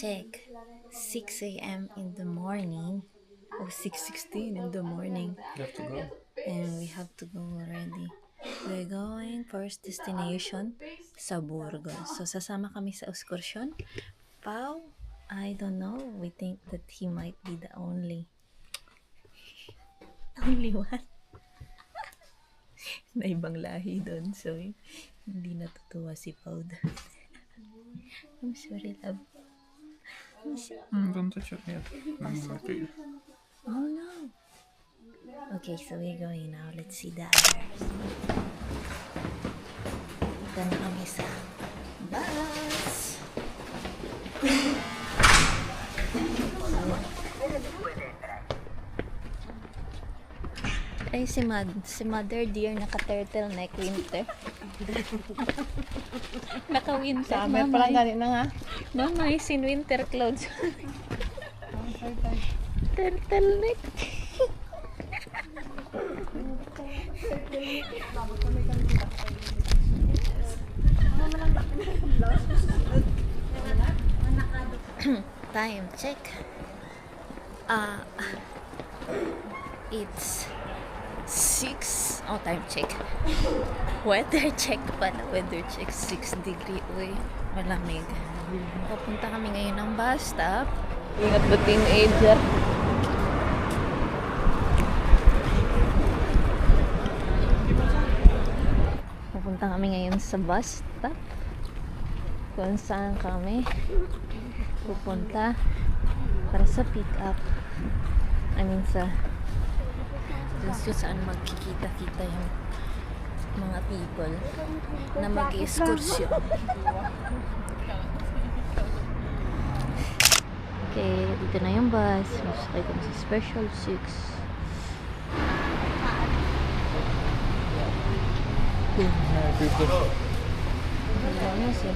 check. 6 a.m. in the morning. Oh, 6:16 in the morning. You have to go. And we have to go already. We're going first destination sa Burgos. So, sasama kami sa excursion. Pau, I don't know. We think that he might be the only one na ibang lahi doon. So, hindi natutuwa si Pau doon. I'm sorry, love. Don't touch it yet. Okay. Oh no. Okay, so we're going now. Let's see the others. Ito na kami sa bus. Ay, si Mother Dear naka-turtleneck winter. Naka-winter. Summer pa lang ganit na nga. Mama is in winter clothes. Turtleneck. Time check. It's 6. Oh, time check. Weather check pala. Weather check. 6 degree. Uy, malamig. Pupunta kami ngayon ng bus stop. Ingat ba teenager? Pupunta kami ngayon sa bus stop. Kung saan kami pupunta para sa pick up. I mean sa kung saan magkikita-kita yung mga people na mag-excursion. Okay, dito na yung bus. Masakay kami sa Special 6. Wala na siya.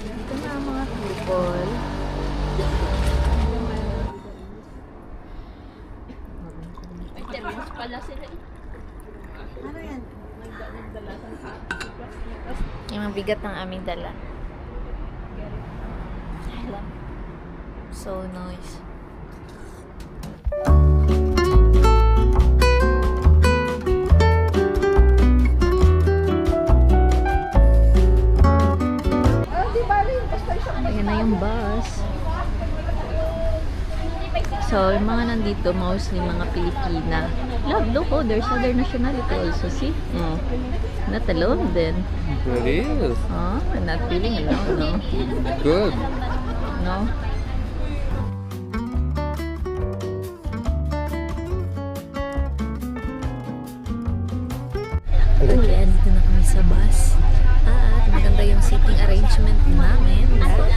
Ito na ang mga people. Pala sila. Ano yan? Yung mabigat ng aming dala. So nice. Ayan na yung bus. So, yung mga nandito, mostly mga Pilipina. Look, oh, there's other nationality also, see? Oh, not alone then. It is. Oh, I'm not feeling alone, no? Good. No? Okay, dito na kami sa bus. At maganda yung seating arrangement namin.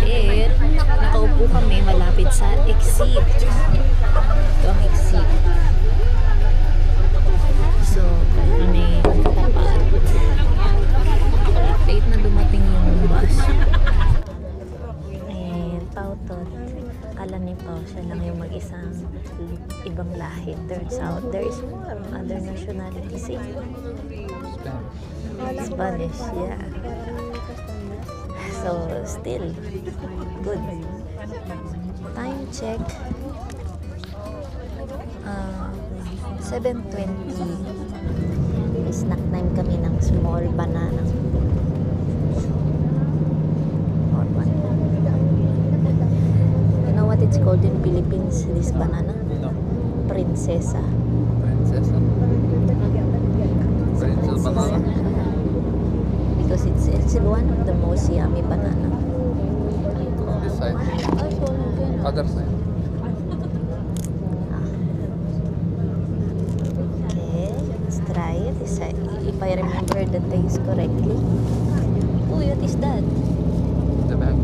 Dahil nakaupo kami malapit sa exit. Ito ang exit. So, kami tapat. Late na dumating yung bus. And Pautot, kala ni Pau siya lang yung mag-isang ibang lahi. Turns out, there is more other nationalities. Spanish, yeah. So, still good. Time check. 7:20. Snack time kami ng small banana. You know what it's called in Philippines, this banana? No. Prinsesa. Princess. Princess banana. Because it's one of the most yummy banana. This side. Other side. Okay, let's try it. If I remember the taste correctly. Oh, what is that? The back.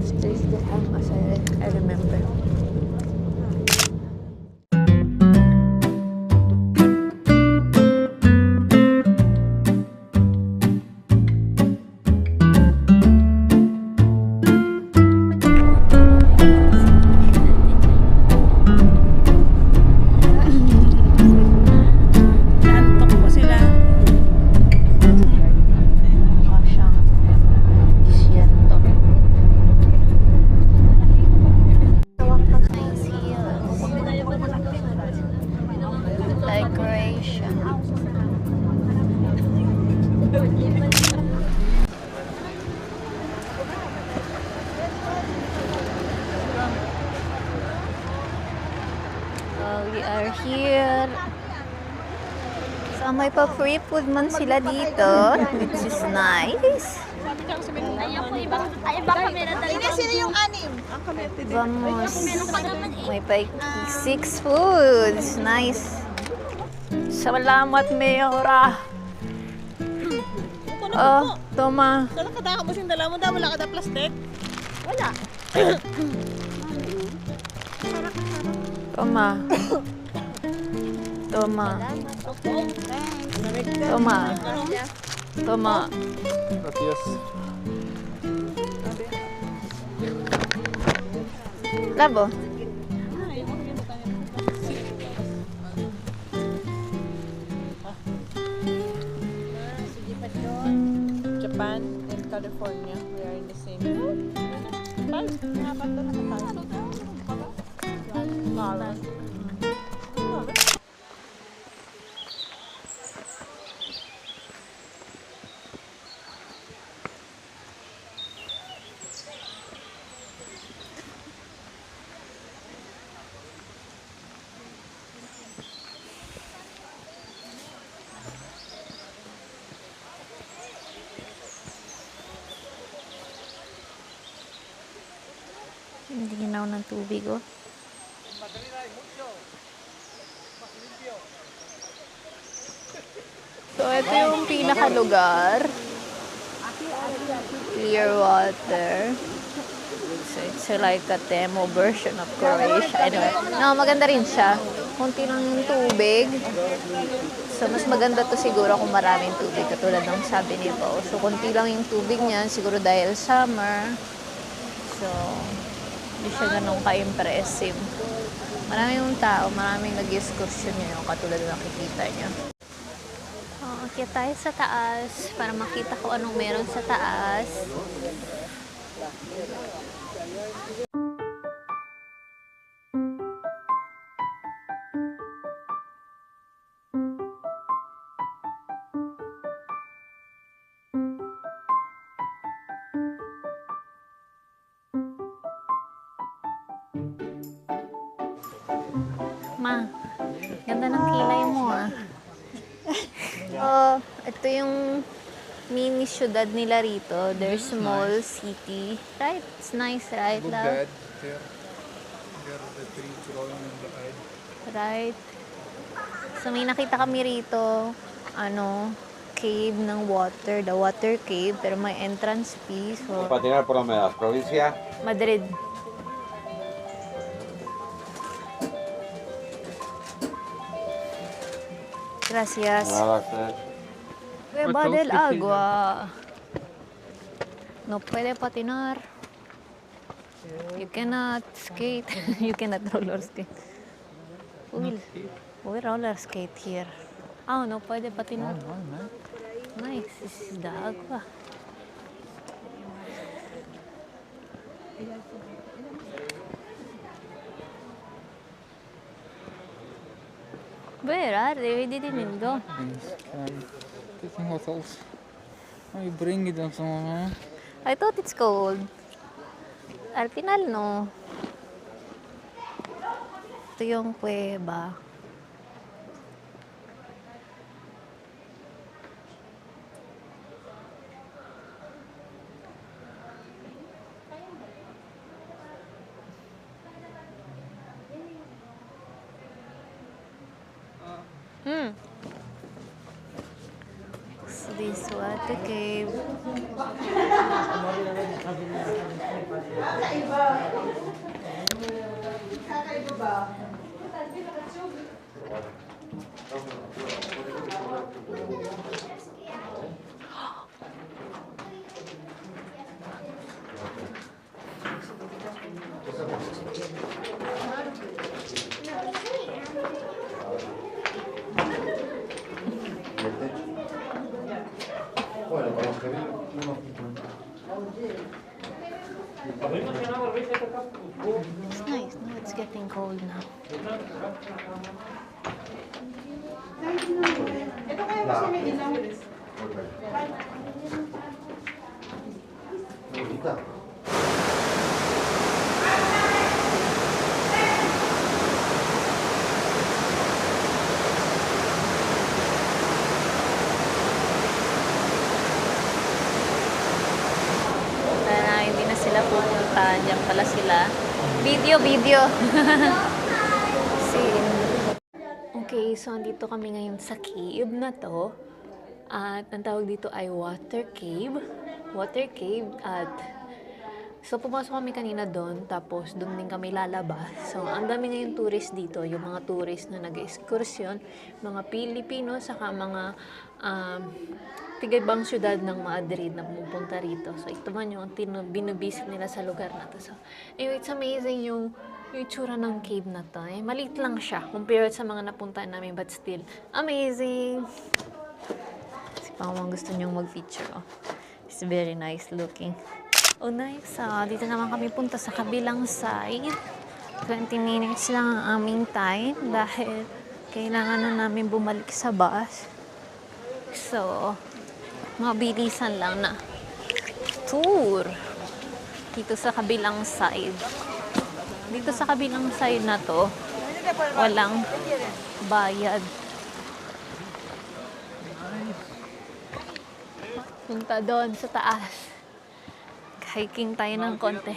It's the same as I remember. are here. So, may pa-free food man sila dito, which is nice. Sino yung anim? Vamos. May pa 6 foods. Nice. Salamat, Mayora. Oh, toma. Kala ka mo sing dala mo daw, wala ka da plastic? Wala. Toma. Toma. Toma. Toma. Gracias. Labo. Japan and California, we are in the same group. Apat doon na tayo. Hindi ginaw ng tubig, oh. So, ito yung pinakalugar. Clear water. So, it's like a demo version of Croatia. Anyway, no, maganda rin siya. Kunti lang yung tubig. So, mas maganda to siguro kung maraming tubig, katulad ng sabi ni Bo. So, kunti lang yung tubig niyan, siguro dahil summer. So, hindi siya ganun ka-impressive. Maraming tao, maraming nag-excursion niyo, katulad na nakikita niyo. Akyat tayo sa taas para makita ko anong meron sa taas. Ma, ganda ng kilay mo ah. Oh, ito yung mini syudad nila rito. Their small city. Right? It's nice, right, Look love? that there. There are the trees growing on the side. Right? So, may nakita kami rito, cave ng water. The water cave, pero may entrance fee. So, Patinar por la provincia. Madrid. Gracias. Beba del agua. No puede patinar. You cannot skate. You cannot roller skate. We roller skate here. Oh, no puede patinar. Nice. This is the agua. Where are they? We didn't go. Taking hotels. Oh, you bring it on some. I thought it's cold. Al final, no. Ito yung kuweba. So this water cave. It's nice. No, it's getting cold now. Diyan pala sila. Video. Okay, so andito kami ngayon sa cave na to. At ang tawag dito ay water cave. At so pumasok kami kanina doon, tapos doon din kami lalabas. So ang dami ngayon tourist dito, yung mga tourist na nag-excursion, mga Pilipino, saka mga tiga-ibang syudad ng Madrid na pumupunta rito. So ito man yung binibisit nila sa lugar na to. So anyway, it's amazing yung itsura ng cave na to. Maliit lang siya compared sa mga napuntahan namin, but still amazing. Kasi pang gusto nyong mag-picture. Oh. It's very nice looking. Oh, nice. Dito naman kami punta sa kabilang side. 20 minutes lang ang aming time dahil kailangan na namin bumalik sa bus. So, mabilisan lang na tour dito sa kabilang side. Dito sa kabilang side na to, walang bayad. Punta doon sa taas. Hiking tayo ng konti.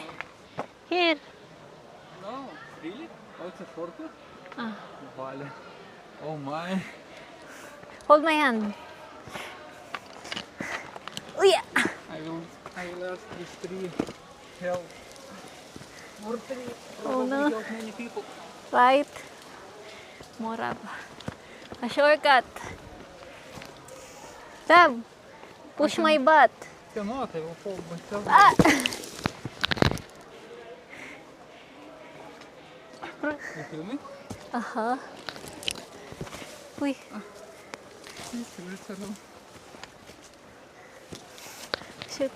Here. No, really? Oh, it's a shortcut? Ah. Vale. Oh my. Hold my hand. Uy! I will ask this tree help. More tree. Oh no. Help many people. Right? Morab. A shortcut. Tab, push my butt. Cannot, I will fall myself. Ah! You feel me? Aha. Uy. It's around. Shoot.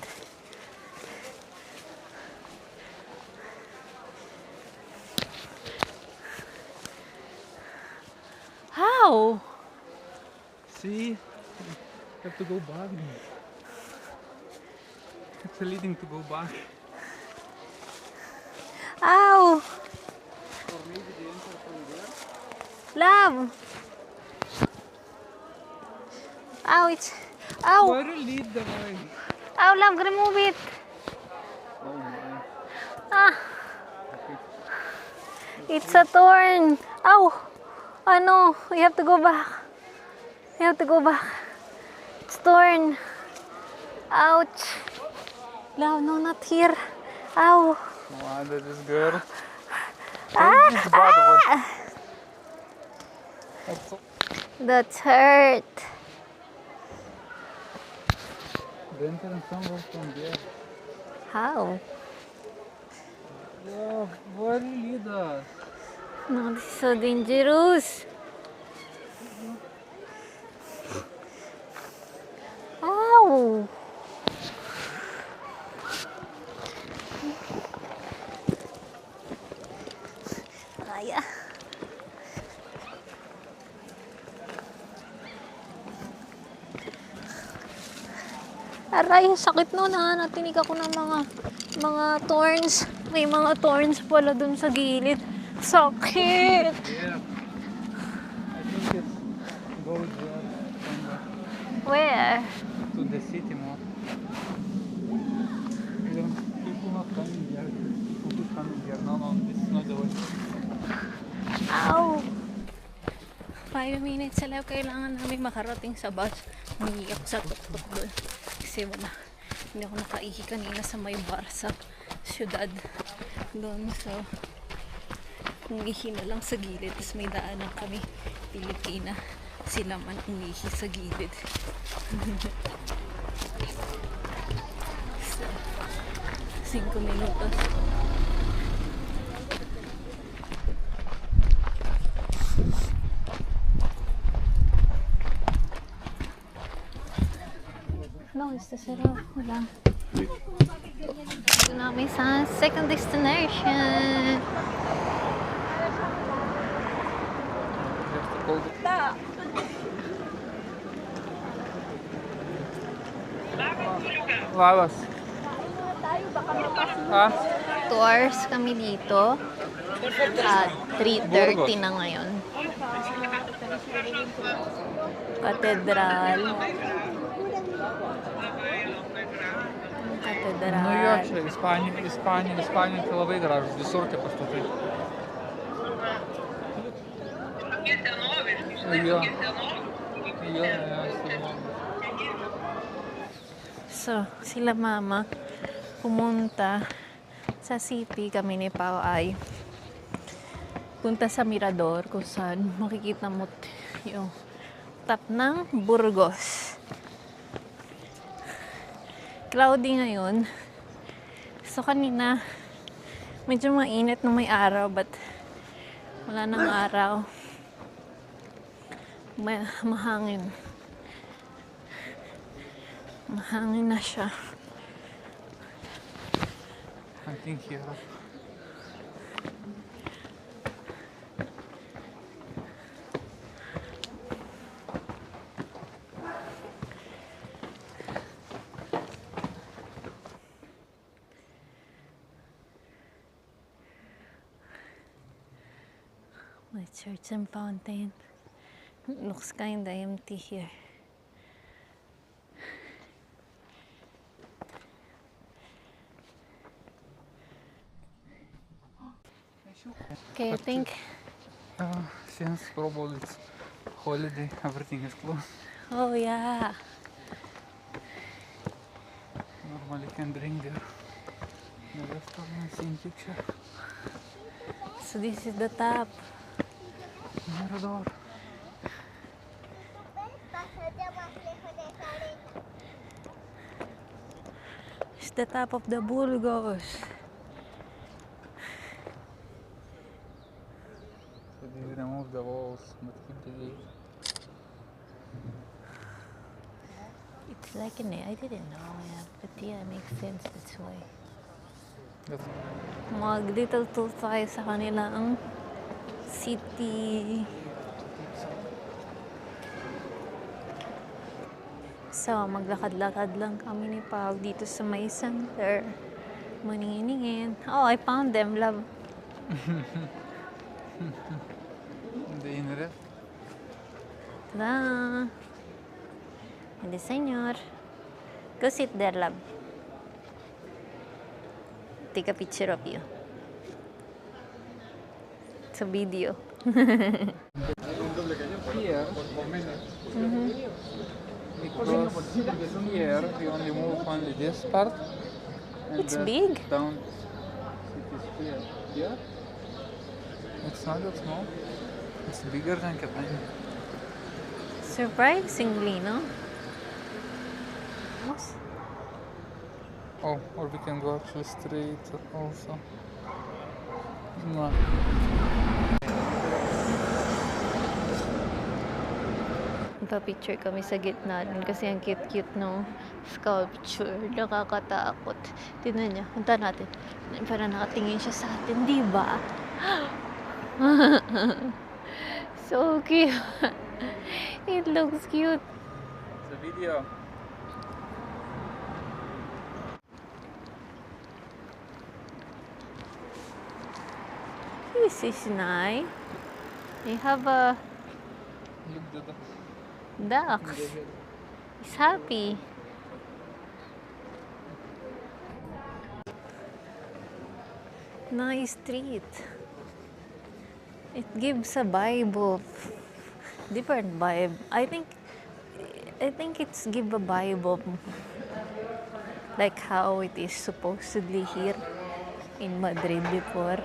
How? See? Have to go back. It's leading to go back. Ow! Or maybe they enter from there. Love! Ow, it's... Ow! Where will lead the way? Ow, love, remove it! Oh my. Ah! It's a thorn! Ow! Ano? We have to go back. We have to go back. It's thorn. Ouch! Love, no, not here. Ow! No wonder this girl. Ah! This bad one. Ah! That's so- That's hurt. The entrance somewhere from there. How? Yeah, where will lead us? No, this is so dangerous. Ow! Kaya. Aray, sakit nun ha. Natinig ako ng mga thorns. May mga thorns pala dun sa gilid. Sakit! Yeah. I think it goes there somewhere. Where? To the city more. People not coming here. People keep coming here. No, this is not the way. Ow! 5 minutes lang kailangan namin makarating sa bus. Umiiyak sa tuktok doon. Kasi wala. Hindi ako nakaihi kanina sa may bar sa syudad. Doon. So, umihi na lang sa gilid. Tapos may daanan kami. Pilipina. Sila man umihi sa gilid. So, 5 minutos. No, it's the zero. Wala. Ito namin sa second destination. Vamos. Ah? 2 hours kami dito. At 3:30 na ngayon. Katedral. Katedral. Federal. Ну я ще Іспанія це лавий гараж, десорки пастоти. So, sila mama pumunta sa city, kami ni Pao ay punta sa Mirador kung saan makikita mo yung top ng Burgos. Cloudy ngayon. So kanina medyo mainit nung may araw but wala nang araw. Mahangin. Mahangin na siya. I think here. My church and fountain. It looks kinda empty here. Okay, I think. Since probably it's holiday, everything is closed. Oh yeah. Normally can drink there. The restaurant, same picture. So this is the top. Mirador. It's the top of the Burgos. So they remove the walls, but keep the gate. It's like I didn't know, yeah. But yeah, it makes sense, that's why. That's Mag-little tour tayo sa kanilang city. So, maglakad-lakad lang kami ni Pao dito sa may center. Maniningin. Oh, I found them, love. the inner. Tada! Hindi, senyor. Go sit there, love. Take a picture of you. It's a video. Here, because here we only move only this part. And It's the big. Down it is clear. Yeah? It's not that small. It's bigger than Catania. Surprisingly, no? Yes. Oh, or we can go actually straight also. No. Picture kami sa gitna dun kasi ang cute-cute no sculpture. Nakakatakot. Tingnan niya. Punta natin. Para nakatingin siya sa atin, di ba? So cute. It looks cute. It's a video. This is nice. They have a Look at the duck. He's happy. Nice street. It gives a vibe of different vibe. I think it's give a vibe of like how it is supposedly here in Madrid before.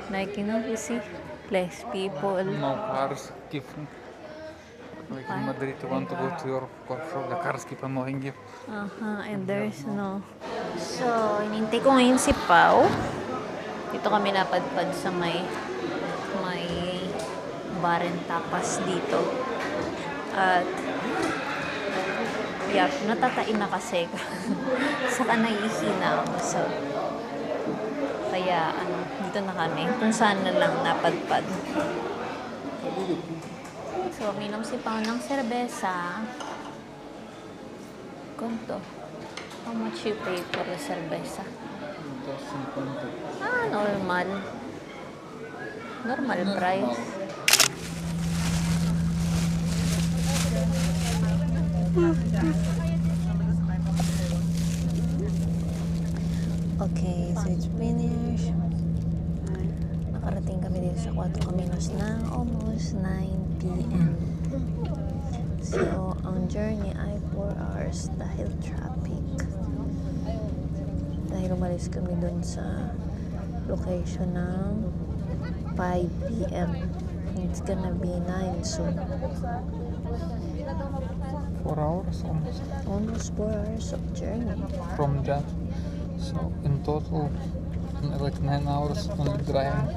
Like, you know, you see less people. no cars keep. Like in Madrid, you want to go to your car shop, the cars keep annoying you. And there's no. So, inintay ko ngayon si Pao. Dito kami napadpad sa may bar and tapas dito. At yeah, natatain na kasi. Saka nahihina ako. So, kaya dito na kami. Kung saan na lang napadpad. So, minom si Pao ng serbesa. Kunto. How much you pay for the serbesa? Normal. Normal price. Okay, so it's finished. Nakarating kami dito sa 4 Caminos ng almost 9 p.m. So, ang journey ay 4 hours dahil traffic. Dahil umalis kami dun sa location ng 5 p.m. It's gonna be 9 soon. 4 hours almost Almost 4 hours of journey. from Jan. So in total, like 9 hours only driving.